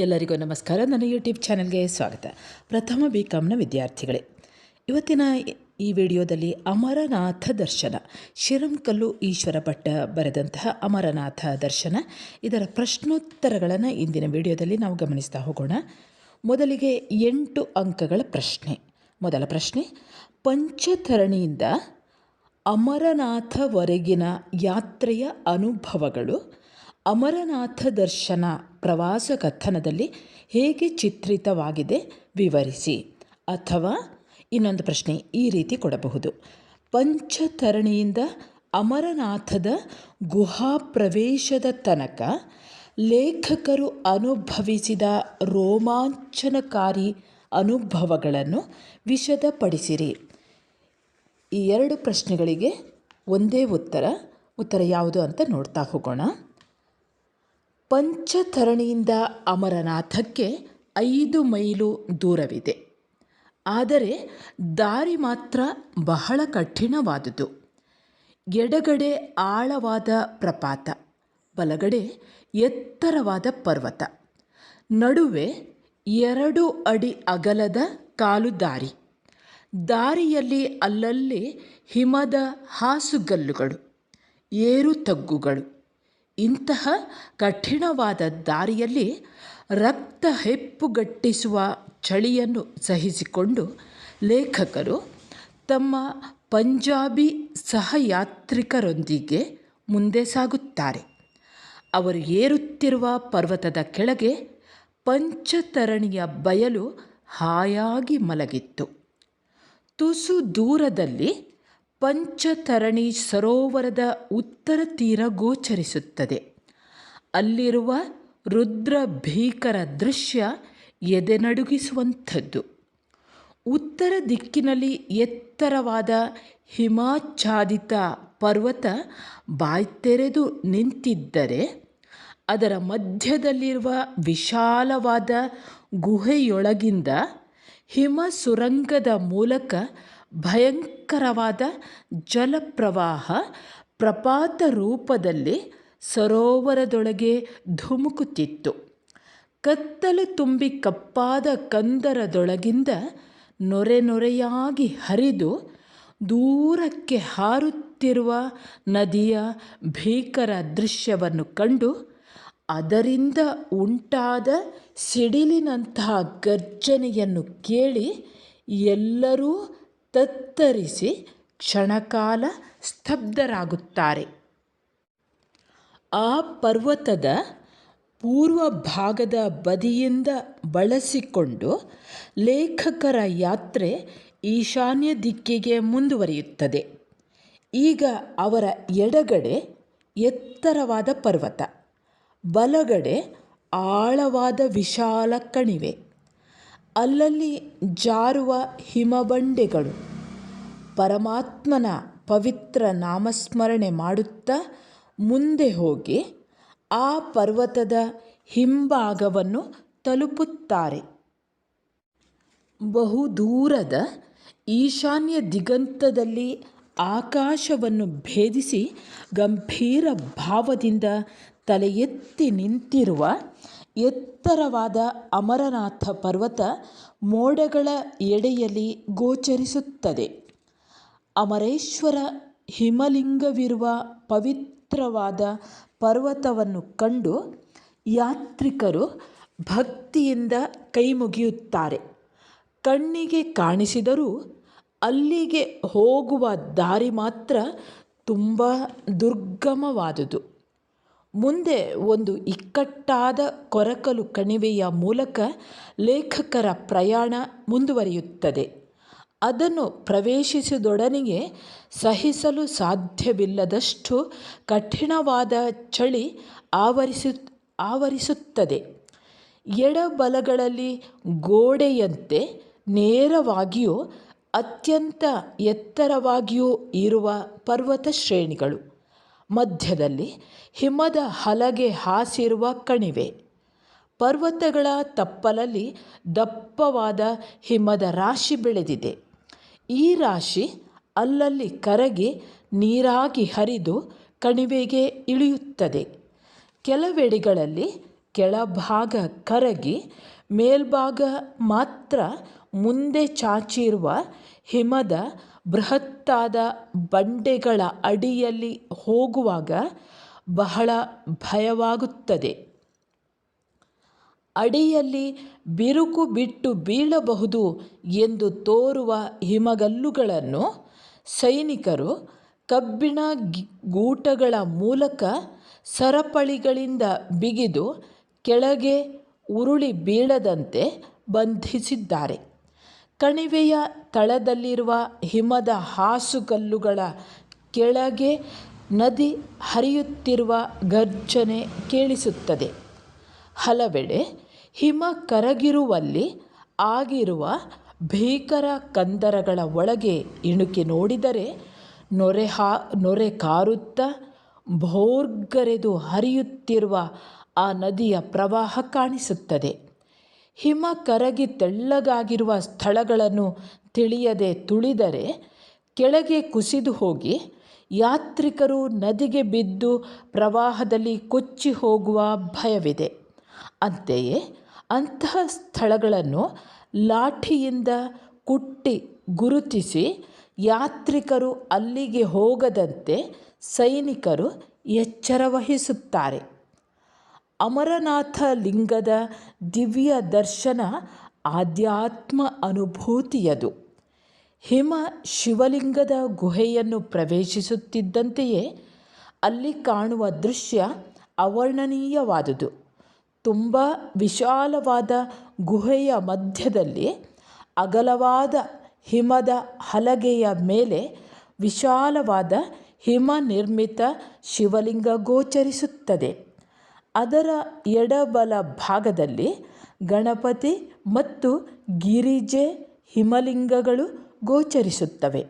ಎಲ್ಲರಿಗೂ ನಮಸ್ಕಾರ. ನನ್ನ ಯೂಟ್ಯೂಬ್ ಚಾನಲ್ಗೆ ಸ್ವಾಗತ. ಪ್ರಥಮ BComನ ವಿದ್ಯಾರ್ಥಿಗಳೇ, ಇವತ್ತಿನ ಈ ವಿಡಿಯೋದಲ್ಲಿ ಅಮರನಾಥ ದರ್ಶನ, ಶಿರಂಕಲ್ಲು ಈಶ್ವರ ಭಟ್ಟ ಬರೆದಂತಹ ಅಮರನಾಥ ದರ್ಶನ, ಇದರ ಪ್ರಶ್ನೋತ್ತರಗಳನ್ನು ಇಂದಿನ ವಿಡಿಯೋದಲ್ಲಿ ನಾವು ಗಮನಿಸ್ತಾ ಹೋಗೋಣ. ಮೊದಲಿಗೆ 8 ಅಂಕಗಳ ಪ್ರಶ್ನೆ. ಮೊದಲ ಪ್ರಶ್ನೆ, ಪಂಚತರಣಿಯಿಂದ ಅಮರನಾಥವರೆಗಿನ ಯಾತ್ರೆಯ ಅನುಭವಗಳು ಅಮರನಾಥ ದರ್ಶನ ಪ್ರವಾಸ ಕಥನದಲ್ಲಿ ಹೇಗೆ ಚಿತ್ರಿತವಾಗಿದೆ ವಿವರಿಸಿ. ಅಥವಾ ಇನ್ನೊಂದು ಪ್ರಶ್ನೆ ಈ ರೀತಿ ಕೊಡಬಹುದು: ಪಂಚತರಣಿಯಿಂದ ಅಮರನಾಥದ ಗುಹಾ ಪ್ರವೇಶದ ತನಕ ಲೇಖಕರು ಅನುಭವಿಸಿದ ರೋಮಾಂಚನಕಾರಿ ಅನುಭವಗಳನ್ನು ವಿಶದಪಡಿಸಿರಿ. ಈ 2 ಪ್ರಶ್ನೆಗಳಿಗೆ ಒಂದೇ ಉತ್ತರ ಯಾವುದು ಅಂತ ನೋಡ್ತಾ ಹೋಗೋಣ. ಪಂಚತರಣಿಯಿಂದ ಅಮರನಾಥಕ್ಕೆ 5 ಮೈಲು ದೂರವಿದೆ. ಆದರೆ ದಾರಿ ಮಾತ್ರ ಬಹಳ ಕಠಿಣವಾದುದು. ಎಡಗಡೆ ಆಳವಾದ ಪ್ರಪಾತ, ಬಲಗಡೆ ಎತ್ತರವಾದ ಪರ್ವತ, ನಡುವೆ 2 ಅಡಿ ಅಗಲದ ಕಾಲು ದಾರಿ. ದಾರಿಯಲ್ಲಿ ಅಲ್ಲಲ್ಲಿ ಹಿಮದ ಹಾಸುಗಲ್ಲುಗಳು, ಏರು ತಗ್ಗುಗಳು. ಇಂತಹ ಕಠಿಣವಾದ ದಾರಿಯಲ್ಲಿ ರಕ್ತ ಹೆಪ್ಪುಗಟ್ಟಿಸುವ ಚಳಿಯನ್ನು ಸಹಿಸಿಕೊಂಡು ಲೇಖಕರು ತಮ್ಮ ಪಂಜಾಬಿ ಸಹಯಾತ್ರಿಕರೊಂದಿಗೆ ಮುಂದೆ ಸಾಗುತ್ತಾರೆ. ಅವರು ಏರುತ್ತಿರುವ ಪರ್ವತದ ಕೆಳಗೆ ಪಂಚತರಣಿಯ ಬಯಲು ಹಾಯಾಗಿ ಮಲಗಿತ್ತು. ತುಸು ದೂರದಲ್ಲಿ ಪಂಚತರಣಿ ಸರೋವರದ ಉತ್ತರ ತೀರ ಗೋಚರಿಸುತ್ತದೆ. ಅಲ್ಲಿರುವ ರುದ್ರ ಭೀಕರ ದೃಶ್ಯ ಎದೆನಡುಗಿಸುವಂಥದ್ದು. ಉತ್ತರ ದಿಕ್ಕಿನಲ್ಲಿ ಎತ್ತರವಾದ ಹಿಮಾಚ್ಛಾದಿತ ಪರ್ವತ ಬಾಯ್ತೆರೆದು ನಿಂತಿದ್ದರೆ, ಅದರ ಮಧ್ಯದಲ್ಲಿರುವ ವಿಶಾಲವಾದ ಗುಹೆಯೊಳಗಿಂದ ಹಿಮ ಸುರಂಗದ ಮೂಲಕ ಭಯಂಕರವಾದ ಜಲಪ್ರವಾಹ ಪ್ರಪಾತ ರೂಪದಲ್ಲಿ ಸರೋವರದೊಳಗೆ ಧುಮುಕುತ್ತಿತ್ತು. ಕತ್ತಲು ತುಂಬಿ ಕಪ್ಪಾದ ಕಂದರದೊಳಗಿಂದ ನೊರೆ ನೊರೆಯಾಗಿ ಹರಿದು ದೂರಕ್ಕೆ ಹಾರುತ್ತಿರುವ ನದಿಯ ಭೀಕರ ದೃಶ್ಯವನ್ನು ಕಂಡು ಅದರಿಂದ ಉಂಟಾದ ಸಿಡಿಲಿನಂತಹ ಗರ್ಜನೆಯನ್ನು ಕೇಳಿ ಎಲ್ಲರೂ ತತ್ತರಿಸಿ ಕ್ಷಣಕಾಲ ಸ್ತಬ್ಧರಾಗುತ್ತಾರೆ. ಆ ಪರ್ವತದ ಪೂರ್ವ ಭಾಗದ ಬದಿಯಿಂದ ಬಳಸಿಕೊಂಡು ಲೇಖಕರ ಯಾತ್ರೆ ಈಶಾನ್ಯ ದಿಕ್ಕಿಗೆ ಮುಂದುವರಿಯುತ್ತದೆ. ಈಗ ಅವರ ಎಡಗಡೆ ಎತ್ತರವಾದ ಪರ್ವತ, ಬಲಗಡೆ ಆಳವಾದ ವಿಶಾಲ ಕಣಿವೆ, ಅಲ್ಲಲ್ಲಿ ಜಾರುವ ಹಿಮಬಂಡೆಗಳು. ಪರಮಾತ್ಮನ ಪವಿತ್ರ ನಾಮಸ್ಮರಣೆ ಮಾಡುತ್ತಾ ಮುಂದೆ ಹೋಗಿ ಆ ಪರ್ವತದ ಹಿಂಭಾಗವನ್ನು ತಲುಪುತ್ತಾರೆ. ಬಹುದೂರದ ಈಶಾನ್ಯ ದಿಗಂತದಲ್ಲಿ ಆಕಾಶವನ್ನು ಭೇದಿಸಿ ಗಂಭೀರ ಭಾವದಿಂದ ತಲೆ ಎತ್ತಿ ನಿಂತಿರುವ ಎತ್ತರವಾದ ಅಮರನಾಥ ಪರ್ವತ ಮೋಡಗಳ ಎಡೆಯಲ್ಲಿ ಗೋಚರಿಸುತ್ತದೆ. ಅಮರೇಶ್ವರ ಹಿಮಲಿಂಗವಿರುವ ಪವಿತ್ರವಾದ ಪರ್ವತವನ್ನು ಕಂಡು ಯಾತ್ರಿಕರು ಭಕ್ತಿಯಿಂದ ಕೈಮುಗಿಯುತ್ತಾರೆ. ಕಣ್ಣಿಗೆ ಕಾಣಿಸಿದರೂ ಅಲ್ಲಿಗೆ ಹೋಗುವ ದಾರಿ ಮಾತ್ರ ತುಂಬ ದುರ್ಗಮವಾದುದು. ಮುಂದೆ ಒಂದು ಇಕ್ಕಟ್ಟಾದ ಕೊರಕಲು ಕಣಿವೆಯ ಮೂಲಕ ಲೇಖಕರ ಪ್ರಯಾಣ ಮುಂದುವರಿಯುತ್ತದೆ. ಅದನ್ನು ಪ್ರವೇಶಿಸಿದೊಡನೆಯೇ ಸಹಿಸಲು ಸಾಧ್ಯವಿಲ್ಲದಷ್ಟು ಕಠಿಣವಾದ ಚಳಿ ಆವರಿಸುತ್ತದೆ. ಎಡಬಲಗಳಲ್ಲಿ ಗೋಡೆಯಂತೆ ನೇರವಾಗಿಯೂ ಅತ್ಯಂತ ಎತ್ತರವಾಗಿಯೂ ಇರುವ ಪರ್ವತ ಶ್ರೇಣಿಗಳು, ಮಧ್ಯದಲ್ಲಿ ಹಿಮದ ಹಲಗೆ ಹಾಸಿರುವ ಕಣಿವೆ. ಪರ್ವತಗಳ ತಪ್ಪಲಲ್ಲಿ ದಪ್ಪವಾದ ಹಿಮದ ರಾಶಿ ಬೆಳೆದಿದೆ. ಈ ರಾಶಿ ಅಲ್ಲಲ್ಲಿ ಕರಗಿ ನೀರಾಗಿ ಹರಿದು ಕಣಿವೆಗೆ ಇಳಿಯುತ್ತದೆ. ಕೆಲವೆಡೆಗಳಲ್ಲಿ ಕೆಳಭಾಗ ಕರಗಿ ಮೇಲ್ಭಾಗ ಮಾತ್ರ ಮುಂದೆ ಚಾಚಿರುವ ಹಿಮದ ಬೃಹತ್ತಾದ ಬಂಡೆಗಳ ಅಡಿಯಲ್ಲಿ ಹೋಗುವಾಗ ಬಹಳ ಭಯವಾಗುತ್ತದೆ. ಅಡಿಯಲ್ಲಿ ಬಿರುಕು ಬಿಟ್ಟು ಬೀಳಬಹುದು ಎಂದು ತೋರುವ ಹಿಮಗಲ್ಲುಗಳನ್ನು ಸೈನಿಕರು ಕಬ್ಬಿಣ ಗೂಟಗಳ ಮೂಲಕ ಸರಪಳಿಗಳಿಂದ ಬಿಗಿದು ಕೆಳಗೆ ಉರುಳಿ ಬೀಳದಂತೆ ಬಂಧಿಸಿದ್ದಾರೆ. ಕಣಿವೆಯ ತಳದಲ್ಲಿರುವ ಹಿಮದ ಹಾಸುಗಲ್ಲುಗಳ ಕೆಳಗೆ ನದಿ ಹರಿಯುತ್ತಿರುವ ಗರ್ಜನೆ ಕೇಳಿಸುತ್ತದೆ. ಹಲವೆಡೆ ಹಿಮ ಕರಗಿರುವಲ್ಲಿ ಆಗಿರುವ ಭೀಕರ ಕಂದರಗಳ ಒಳಗೆ ಇಣುಕಿ ನೋಡಿದರೆ ನೊರೆ ಕಾರುತ್ತಾ ಭೋರ್ಗರೆದು ಹರಿಯುತ್ತಿರುವ ಆ ನದಿಯ ಪ್ರವಾಹ ಕಾಣಿಸುತ್ತದೆ. ಹಿಮ ಕರಗಿ ತೆಳ್ಳಗಾಗಿರುವ ಸ್ಥಳಗಳನ್ನು ತಿಳಿಯದೆ ತುಳಿದರೆ ಕೆಳಗೆ ಕುಸಿದು ಹೋಗಿ ಯಾತ್ರಿಕರು ನದಿಗೆ ಬಿದ್ದು ಪ್ರವಾಹದಲ್ಲಿ ಕೊಚ್ಚಿ ಹೋಗುವ ಭಯವಿದೆ. ಅಂತೆಯೇ ಅಂತಹ ಸ್ಥಳಗಳನ್ನು ಲಾಠಿಯಿಂದ ಕುಟ್ಟಿ ಗುರುತಿಸಿ ಯಾತ್ರಿಕರು ಅಲ್ಲಿಗೆ ಹೋಗದಂತೆ ಸೈನಿಕರು ಎಚ್ಚರ ವಹಿಸುತ್ತಾರೆ. ಅಮರನಾಥ ಲಿಂಗದ ದಿವ್ಯ ದರ್ಶನ ಆಧ್ಯಾತ್ಮ ಅನುಭೂತಿಯದು. ಹಿಮ ಶಿವಲಿಂಗದ ಗುಹೆಯನ್ನು ಪ್ರವೇಶಿಸುತ್ತಿದ್ದಂತೆಯೇ ಅಲ್ಲಿ ಕಾಣುವ ದೃಶ್ಯ ಅವರ್ಣನೀಯವಾದುದು. ತುಂಬ ವಿಶಾಲವಾದ ಗುಹೆಯ ಮಧ್ಯದಲ್ಲಿ ಅಗಲವಾದ ಹಿಮದ ಹಲಗೆಯ ಮೇಲೆ ವಿಶಾಲವಾದ ಹಿಮ ನಿರ್ಮಿತ ಶಿವಲಿಂಗ ಗೋಚರಿಸುತ್ತದೆ. ಅದರ ಎಡಬಲ ಭಾಗದಲ್ಲಿ ಗಣಪತಿ ಮತ್ತು ಗಿರಿಜೆ ಹಿಮಲಿಂಗಗಳು ಗೋಚರಿಸುತ್ತವೆ.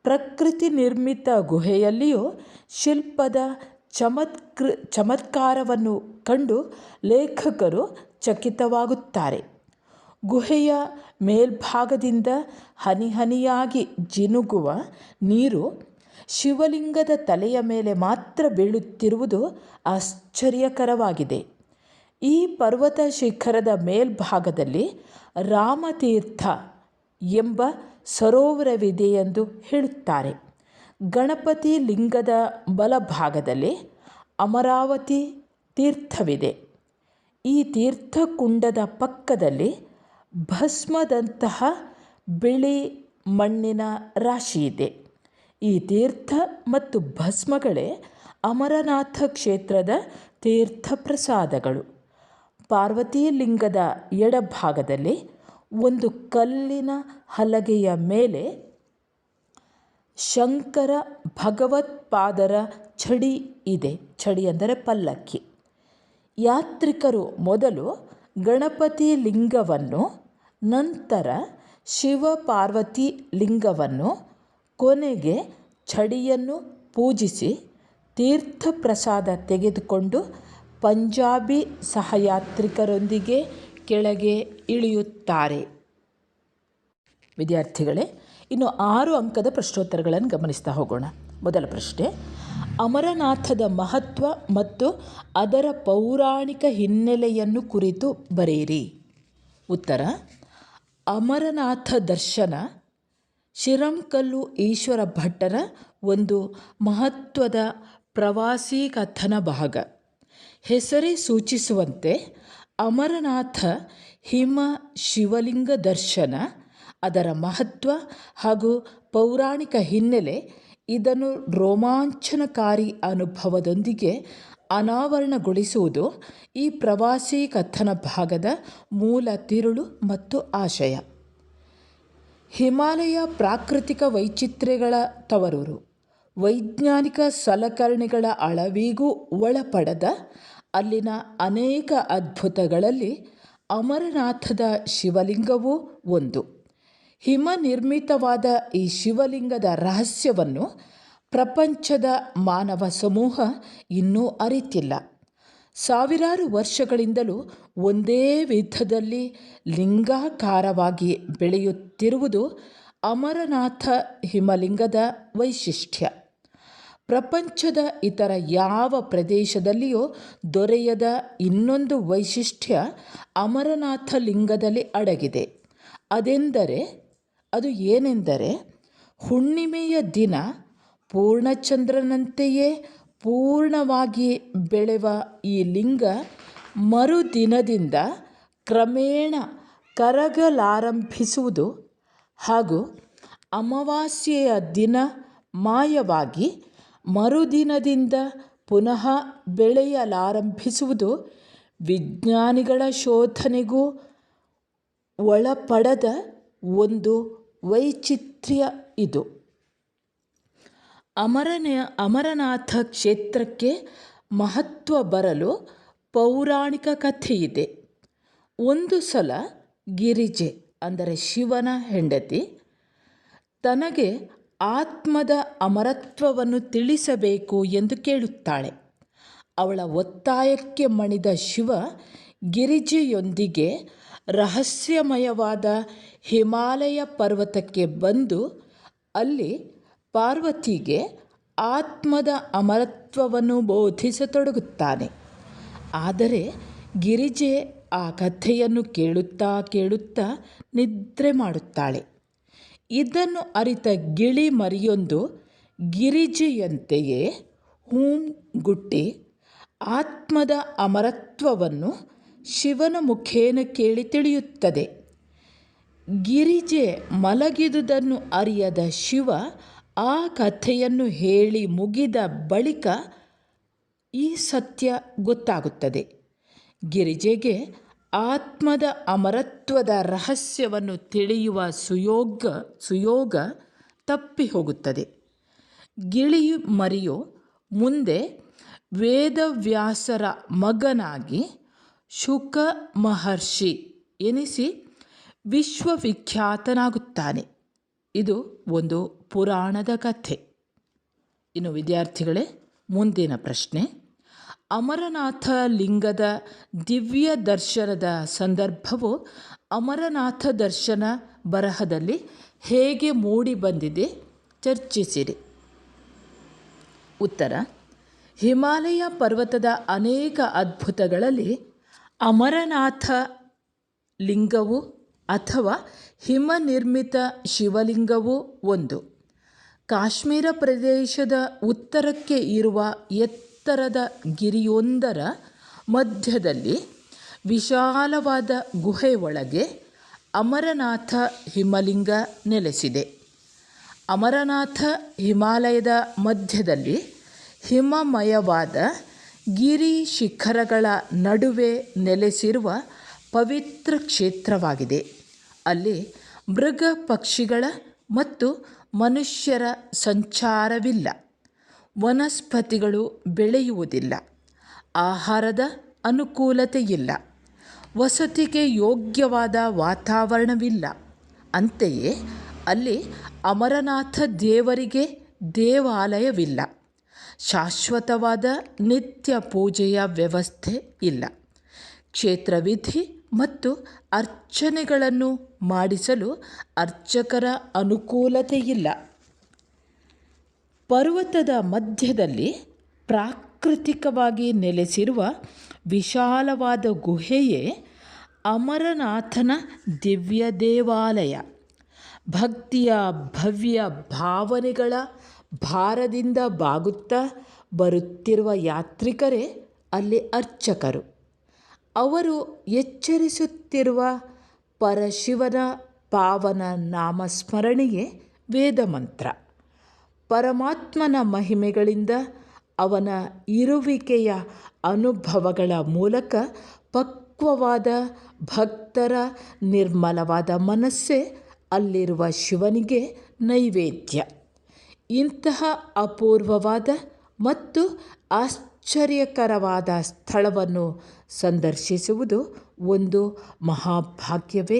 ಪ್ರಕೃತಿ ನಿರ್ಮಿತ ಗುಹೆಯಲ್ಲಿಯೂ ಶಿಲ್ಪದ ಚಮತ್ಕಾರವನ್ನು ಕಂಡು ಲೇಖಕರು ಚಕಿತವಾಗುತ್ತಾರೆ. ಗುಹೆಯ ಮೇಲ್ಭಾಗದಿಂದ ಹನಿಹನಿಯಾಗಿ ಜಿನುಗುವ ನೀರು ಶಿವಲಿಂಗದ ತಲೆಯ ಮೇಲೆ ಮಾತ್ರ ಬೀಳುತ್ತಿರುವುದು ಆಶ್ಚರ್ಯಕರವಾಗಿದೆ. ಈ ಪರ್ವತ ಶಿಖರದ ಮೇಲ್ಭಾಗದಲ್ಲಿ ರಾಮತೀರ್ಥ ಎಂಬ ಸರೋವರವಿದೆಯೆಂದು ಹೇಳುತ್ತಾರೆ. ಗಣಪತಿ ಲಿಂಗದ ಬಲಭಾಗದಲ್ಲಿ ಅಮರಾವತಿ ತೀರ್ಥವಿದೆ. ಈ ತೀರ್ಥಕುಂಡದ ಪಕ್ಕದಲ್ಲಿ ಭಸ್ಮದಂತಹ ಬಿಳಿ ಮಣ್ಣಿನ ರಾಶಿಯಿದೆ. ಈ ತೀರ್ಥ ಮತ್ತು ಭಸ್ಮಗಳೇ ಅಮರನಾಥ ಕ್ಷೇತ್ರದ ತೀರ್ಥ ಪ್ರಸಾದಗಳು. ಪಾರ್ವತಿ ಲಿಂಗದ ಎಡಭಾಗದಲ್ಲಿ ಒಂದು ಕಲ್ಲಿನ ಹಲಗೆಯ ಮೇಲೆ ಶಂಕರ ಭಗವತ್ಪಾದರ ಛಡಿ ಇದೆ. ಛಡಿ ಅಂದರೆ ಪಲ್ಲಕ್ಕಿ. ಯಾತ್ರಿಕರು ಮೊದಲು ಗಣಪತಿ ಲಿಂಗವನ್ನು, ನಂತರ ಶಿವ ಪಾರ್ವತಿ ಲಿಂಗವನ್ನು, ಕೊನೆಗೆ ಛಡಿಯನ್ನು ಪೂಜಿಸಿ ತೀರ್ಥ ಪ್ರಸಾದ ತೆಗೆದುಕೊಂಡು ಪಂಜಾಬಿ ಸಹಯಾತ್ರಿಕರೊಂದಿಗೆ ಕೆಳಗೆ ಇಳಿಯುತ್ತಾರೆ. ವಿದ್ಯಾರ್ಥಿಗಳೇ, ಇನ್ನು 6 ಅಂಕದ ಪ್ರಶ್ನೋತ್ತರಗಳನ್ನು ಗಮನಿಸ್ತಾ ಹೋಗೋಣ. ಮೊದಲ ಪ್ರಶ್ನೆ, ಅಮರನಾಥದ ಮಹತ್ವ ಮತ್ತು ಅದರ ಪೌರಾಣಿಕ ಹಿನ್ನೆಲೆಯನ್ನು ಕುರಿತು ಬರೆಯಿರಿ. ಉತ್ತರ: ಅಮರನಾಥ ದರ್ಶನ ಶಿರಂಕಲ್ಲು ಈಶ್ವರ ಭಟ್ಟರ ಒಂದು ಮಹತ್ವದ ಪ್ರವಾಸಿ ಕಥನ ಭಾಗ. ಹೆಸರೇ ಸೂಚಿಸುವಂತೆ ಅಮರನಾಥ ಹಿಮ ಶಿವಲಿಂಗ ದರ್ಶನ, ಅದರ ಮಹತ್ವ ಹಾಗೂ ಪೌರಾಣಿಕ ಹಿನ್ನೆಲೆ ಇದನ್ನು ರೋಮಾಂಚನಕಾರಿ ಅನುಭವದೊಂದಿಗೆ ಅನಾವರಣಗೊಳಿಸುವುದು ಈ ಪ್ರವಾಸಿ ಕಥನ ಭಾಗದ ಮೂಲ ತಿರುಳು ಮತ್ತು ಆಶಯ. ಹಿಮಾಲಯ ಪ್ರಾಕೃತಿಕ ವೈಚಿತ್ರ್ಯಗಳ ತವರೂರು. ವೈಜ್ಞಾನಿಕ ಸಲಕರಣೆಗಳ ಅಳವಿಗೂ ಒಳಪಡದ ಅಲ್ಲಿನ ಅನೇಕ ಅದ್ಭುತಗಳಲ್ಲಿ ಅಮರನಾಥದ ಶಿವಲಿಂಗವೂ ಒಂದು. ಹಿಮ ನಿರ್ಮಿತವಾದ ಈ ಶಿವಲಿಂಗದ ರಹಸ್ಯವನ್ನು ಪ್ರಪಂಚದ ಮಾನವ ಸಮೂಹ ಇನ್ನೂ ಅರಿತಿಲ್ಲ. ಸಾವಿರಾರು ವರ್ಷಗಳಿಂದಲೂ ಒಂದೇ ವಿಧದಲ್ಲಿ ಲಿಂಗಾಕಾರವಾಗಿ ಬೆಳೆಯುತ್ತಿರುವುದು ಅಮರನಾಥ ಹಿಮಲಿಂಗದ ವೈಶಿಷ್ಟ್ಯ. ಪ್ರಪಂಚದ ಇತರ ಯಾವ ಪ್ರದೇಶದಲ್ಲಿಯೂ ದೊರೆಯದ ಇನ್ನೊಂದು ವೈಶಿಷ್ಟ್ಯ ಅಮರನಾಥ ಲಿಂಗದಲ್ಲಿ ಅಡಗಿದೆ. ಅದು ಏನೆಂದರೆ, ಹುಣ್ಣಿಮೆಯ ದಿನ ಪೂರ್ಣಚಂದ್ರನಂತೆಯೇ ಪೂರ್ಣವಾಗಿ ಬೆಳೆವ ಈ ಲಿಂಗ ಮರುದಿನದಿಂದ ಕ್ರಮೇಣ ಕರಗಲಾರಂಭಿಸುವುದು ಹಾಗೂ ಅಮಾವಾಸ್ಯೆಯ ದಿನ ಮಾಯವಾಗಿ ಮರುದಿನದಿಂದ ಪುನಃ ಬೆಳೆಯಲಾರಂಭಿಸುವುದು ವಿಜ್ಞಾನಿಗಳ ಶೋಧನೆಗೂ ಒಳಪಡದ ಒಂದು ವೈಚಿತ್ರ್ಯ ಇದು. ಅಮರನಾಥ ಕ್ಷೇತ್ರಕ್ಕೆ ಮಹತ್ವ ಬರಲು ಪೌರಾಣಿಕ ಕಥೆಯಿದೆ. ಒಂದು ಸಲ ಗಿರಿಜೆ ಅಂದರೆ ಶಿವನ ಹೆಂಡತಿ ತನಗೆ ಆತ್ಮದ ಅಮರತ್ವವನ್ನು ತಿಳಿಸಬೇಕು ಎಂದು ಕೇಳುತ್ತಾಳೆ. ಅವಳ ಒತ್ತಾಯಕ್ಕೆ ಮಣಿದ ಶಿವ ಗಿರಿಜೆಯೊಂದಿಗೆ ರಹಸ್ಯಮಯವಾದ ಹಿಮಾಲಯ ಪರ್ವತಕ್ಕೆ ಬಂದು ಅಲ್ಲಿ ಪಾರ್ವತಿಗೆ ಆತ್ಮದ ಅಮರತ್ವವನ್ನು ಬೋಧಿಸತೊಡಗುತ್ತಾನೆ. ಆದರೆ ಗಿರಿಜೆ ಆ ಕಥೆಯನ್ನು ಕೇಳುತ್ತಾ ಕೇಳುತ್ತಾ ನಿದ್ರೆ ಮಾಡುತ್ತಾಳೆ. ಇದನ್ನು ಅರಿತ ಗಿಳಿ ಮರಿಯೊಂದು ಗಿರಿಜೆಯಂತೆಯೇ ಗುಟ್ಟಿ ಆತ್ಮದ ಅಮರತ್ವವನ್ನು ಶಿವನ ಮುಖೇನ ಕೇಳಿ ತಿಳಿಯುತ್ತದೆ. ಗಿರಿಜೆ ಮಲಗಿದುದನ್ನು ಅರಿಯದ ಶಿವ ಆ ಕಥೆಯನ್ನು ಹೇಳಿ ಮುಗಿದ ಬಳಿಕ ಈ ಸತ್ಯ ಗೊತ್ತಾಗುತ್ತದೆ. ಗಿರಿಜೆಗೆ ಆತ್ಮದ ಅಮರತ್ವದ ರಹಸ್ಯವನ್ನು ತಿಳಿಯುವ ಸುಯೋಗ ತಪ್ಪಿ ಹೋಗುತ್ತದೆ. ಗಿಳಿ ಮರಿಯು ಮುಂದೆ ವೇದವ್ಯಾಸರ ಮಗನಾಗಿ ಶುಕ ಮಹರ್ಷಿ ಎನಿಸಿ ವಿಶ್ವವಿಖ್ಯಾತನಾಗುತ್ತಾನೆ. ಇದು ಒಂದು ಪುರಾಣದ ಕಥೆ. ಇನ್ನು ವಿದ್ಯಾರ್ಥಿಗಳೇ, ಮುಂದಿನ ಪ್ರಶ್ನೆ. ಅಮರನಾಥ ಲಿಂಗದ ದಿವ್ಯ ದರ್ಶನದ ಸಂದರ್ಭವು ಅಮರನಾಥ ದರ್ಶನ ಬರಹದಲ್ಲಿ ಹೇಗೆ ಮೂಡಿ ಬಂದಿದೆ ಚರ್ಚಿಸಿರಿ. ಉತ್ತರ: ಹಿಮಾಲಯ ಪರ್ವತದ ಅನೇಕ ಅದ್ಭುತಗಳಲ್ಲಿ ಅಮರನಾಥ ಲಿಂಗವು ಅಥವಾ ಹಿಮನಿರ್ಮಿತ ಶಿವಲಿಂಗವೂ ಒಂದು. ಕಾಶ್ಮೀರ ಪ್ರದೇಶದ ಉತ್ತರಕ್ಕೆ ಇರುವ ಎತ್ತರದ ಗಿರಿಯೊಂದರ ಮಧ್ಯದಲ್ಲಿ ವಿಶಾಲವಾದ ಗುಹೆಯೊಳಗೆ ಅಮರನಾಥ ಹಿಮಲಿಂಗ ನೆಲೆಸಿದೆ. ಅಮರನಾಥ ಹಿಮಾಲಯದ ಮಧ್ಯದಲ್ಲಿ ಹಿಮಮಯವಾದ ಗಿರಿ ಶಿಖರಗಳ ನಡುವೆ ನೆಲೆಸಿರುವ ಪವಿತ್ರ ಕ್ಷೇತ್ರವಾಗಿದೆ. ಅಲ್ಲಿ ಮೃಗ ಪಕ್ಷಿಗಳ ಮತ್ತು ಮನುಷ್ಯರ ಸಂಚಾರವಿಲ್ಲ. ವನಸ್ಪತಿಗಳು ಬೆಳೆಯುವುದಿಲ್ಲ. ಆಹಾರದ ಅನುಕೂಲತೆಯಿಲ್ಲ. ವಸತಿಗೆ ಯೋಗ್ಯವಾದ ವಾತಾವರಣವಿಲ್ಲ. ಅಂತೆಯೇ ಅಲ್ಲಿ ಅಮರನಾಥ ದೇವರಿಗೆ ದೇವಾಲಯವಿಲ್ಲ. ಶಾಶ್ವತವಾದ ನಿತ್ಯ ಪೂಜೆಯ ವ್ಯವಸ್ಥೆ ಇಲ್ಲ. ಕ್ಷೇತ್ರವಿಧಿ ಮತ್ತು ಅರ್ಚನೆಗಳನ್ನು ಮಾಡಿಸಲು ಅರ್ಚಕರ ಅನುಕೂಲತೆಯಿಲ್ಲ. ಪರ್ವತದ ಮಧ್ಯದಲ್ಲಿ ಪ್ರಾಕೃತಿಕವಾಗಿ ನೆಲೆಸಿರುವ ವಿಶಾಲವಾದ ಗುಹೆಯೇ ಅಮರನಾಥನ ದಿವ್ಯ ದೇವಾಲಯ. ಭಕ್ತಿಯ ಭವ್ಯ ಭಾವನೆಗಳ ಭಾರದಿಂದ ಬಾಗುತ್ತಾ ಬರುತ್ತಿರುವ ಯಾತ್ರಿಕರೇ ಅಲ್ಲಿ ಅರ್ಚಕರು. ಅವರು ಎಚ್ಚರಿಸುತ್ತಿರುವ ಪರಶಿವನ ಪಾವನ ನಾಮಸ್ಮರಣೆಯೇ ವೇದಮಂತ್ರ. ಪರಮಾತ್ಮನ ಮಹಿಮೆಗಳಿಂದ ಅವನ ಇರುವಿಕೆಯ ಅನುಭವಗಳ ಮೂಲಕ ಪಕ್ವವಾದ ಭಕ್ತರ ನಿರ್ಮಲವಾದ ಮನಸ್ಸೇ ಅಲ್ಲಿರುವ ಶಿವನಿಗೆ ನೈವೇದ್ಯ. ಇಂತಹ ಅಪೂರ್ವವಾದ ಮತ್ತು ಆಶ್ಚರ್ಯಕರವಾದ ಸ್ಥಳವನ್ನು ಸಂದರ್ಶಿಸುವುದು ಒಂದು ಮಹಾಭಾಗ್ಯವೇ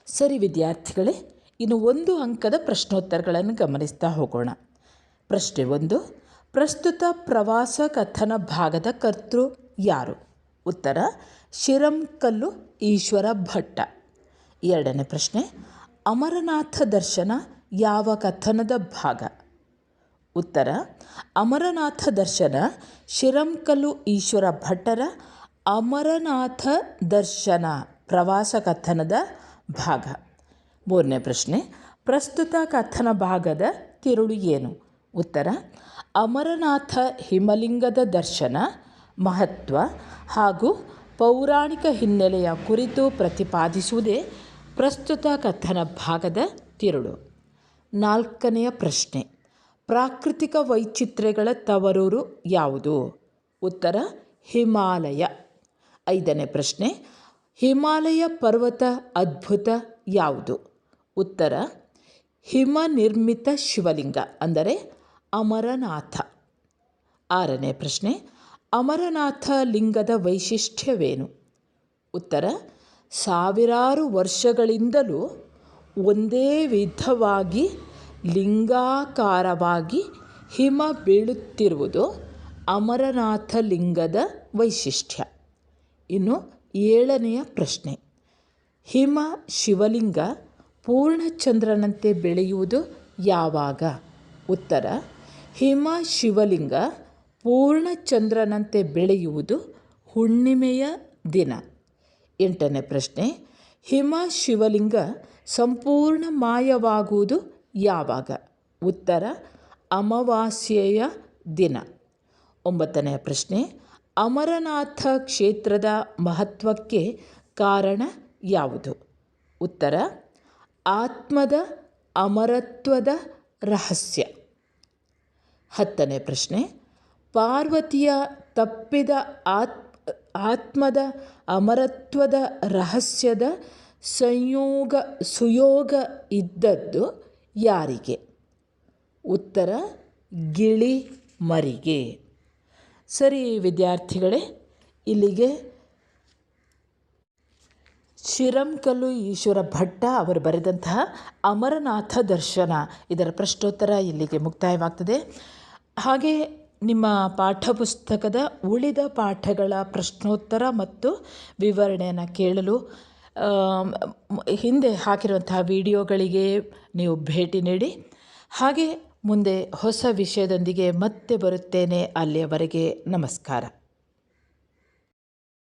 ಸರಿ ವಿದ್ಯಾರ್ಥಿಗಳೇ, ಇನ್ನು 1 ಅಂಕದ ಪ್ರಶ್ನೋತ್ತರಗಳನ್ನು ಗಮನಿಸ್ತಾ ಹೋಗೋಣ. ಪ್ರಶ್ನೆ 1. ಪ್ರಸ್ತುತ ಪ್ರವಾಸ ಕಥನ ಭಾಗದ ಕರ್ತೃ ಯಾರು? ಉತ್ತರ: ಶಿರಂಕಲ್ಲು ಈಶ್ವರ ಭಟ್ಟ. 2ನೇ ಪ್ರಶ್ನೆ. ಅಮರನಾಥ ದರ್ಶನ ಯಾವ ಕಥನದ ಭಾಗ? ಉತ್ತರ ಅಮರನಾಥ ದರ್ಶನ ಶಿರಂಕಲ್ಲು ಈಶ್ವರ ಭಟ್ಟರ ಅಮರನಾಥ ದರ್ಶನ ಪ್ರವಾಸ ಕಥನದ ಭಾಗ. ಮೂರನೇ ಪ್ರಶ್ನೆ, ಪ್ರಸ್ತುತ ಕಥನ ಭಾಗದ ತಿರುಳು ಏನು? ಉತ್ತರ ಅಮರನಾಥ ಹಿಮಲಿಂಗದ ದರ್ಶನ ಮಹತ್ವ ಹಾಗೂ ಪೌರಾಣಿಕ ಹಿನ್ನೆಲೆಯ ಕುರಿತು ಪ್ರತಿಪಾದಿಸುವುದೇ ಪ್ರಸ್ತುತ ಕಥನ ಭಾಗದ ತಿರುಳು. ನಾಲ್ಕನೆಯ ಪ್ರಶ್ನೆ, ಪ್ರಾಕೃತಿಕ ವೈಚಿತ್ರ್ಯಗಳ ತವರೂರು ಯಾವುದು? ಉತ್ತರ ಹಿಮಾಲಯ. ಐದನೇ ಪ್ರಶ್ನೆ, ಹಿಮಾಲಯ ಪರ್ವತ ಅದ್ಭುತ ಯಾವುದು? ಉತ್ತರ ಹಿಮ ನಿರ್ಮಿತ ಶಿವಲಿಂಗ ಅಂದರೆ ಅಮರನಾಥ. ಆರನೇ ಪ್ರಶ್ನೆ, ಅಮರನಾಥ ಲಿಂಗದ ವೈಶಿಷ್ಟ್ಯವೇನು? ಉತ್ತರ ಸಾವಿರಾರು ವರ್ಷಗಳಿಂದಲೂ ಒಂದೇ ವಿಧವಾಗಿ ಲಿಂಗಾಕಾರವಾಗಿ ಹಿಮ ಬೀಳುತ್ತಿರುವುದು ಅಮರನಾಥ ಲಿಂಗದ ವೈಶಿಷ್ಟ್ಯ. ಇನ್ನು ಏಳನೆಯ ಪ್ರಶ್ನೆ, ಹಿಮ ಶಿವಲಿಂಗ ಪೂರ್ಣಚಂದ್ರನಂತೆ ಬೆಳೆಯುವುದು ಯಾವಾಗ? ಉತ್ತರ ಹಿಮ ಶಿವಲಿಂಗ ಪೂರ್ಣಚಂದ್ರನಂತೆ ಬೆಳೆಯುವುದು ಹುಣ್ಣಿಮೆಯ ದಿನ. ಎಂಟನೇ ಪ್ರಶ್ನೆ, ಹಿಮ ಶಿವಲಿಂಗ ಸಂಪೂರ್ಣ ಮಾಯವಾಗುವುದು ಯಾವಾಗ? ಉತ್ತರ ಅಮಾವಾಸ್ಯೆಯ ದಿನ. ಒಂಬತ್ತನೆಯ ಪ್ರಶ್ನೆ, ಅಮರನಾಥ ಕ್ಷೇತ್ರದ ಮಹತ್ವಕ್ಕೆ ಕಾರಣ ಯಾವುದು? ಉತ್ತರ ಆತ್ಮದ ಅಮರತ್ವದ ರಹಸ್ಯ. ಹತ್ತನೇ ಪ್ರಶ್ನೆ, ಪಾರ್ವತಿಯ ತಪ್ಪಿದ ಆತ್ಮದ ಅಮರತ್ವದ ರಹಸ್ಯದ ಸುಯೋಗ ಇದ್ದದ್ದು ಯಾರಿಗೆ? ಉತ್ತರ ಗಿಳಿ ಮರಿಗೆ. ಸರಿ ವಿದ್ಯಾರ್ಥಿಗಳೇ, ಇಲ್ಲಿಗೆ ಶಿರಂಕಲ್ಲು ಈಶ್ವರ ಭಟ್ಟ ಅವರು ಬರೆದಂತಹ ಅಮರನಾಥ ದರ್ಶನ ಇದರ ಪ್ರಶ್ನೋತ್ತರ ಇಲ್ಲಿಗೆ ಮುಕ್ತಾಯವಾಗ್ತದೆ. ಹಾಗೆ ನಿಮ್ಮ ಪಾಠಪುಸ್ತಕದ ಉಳಿದ ಪಾಠಗಳ ಪ್ರಶ್ನೋತ್ತರ ಮತ್ತು ವಿವರಣೆಯನ್ನು ಕೇಳಲು ಹಿಂದೆ ಹಾಕಿರುವಂತಹ ವಿಡಿಯೋಗಳಿಗೆ ನೀವು ಭೇಟಿ ನೀಡಿ. ಹಾಗೆ ಮುಂದೆ ಹೊಸ ವಿಷಯದೊಂದಿಗೆ ಮತ್ತೆ ಬರುತ್ತೇನೆ. ಅಲ್ಲಿಯವರೆಗೆ ನಮಸ್ಕಾರ.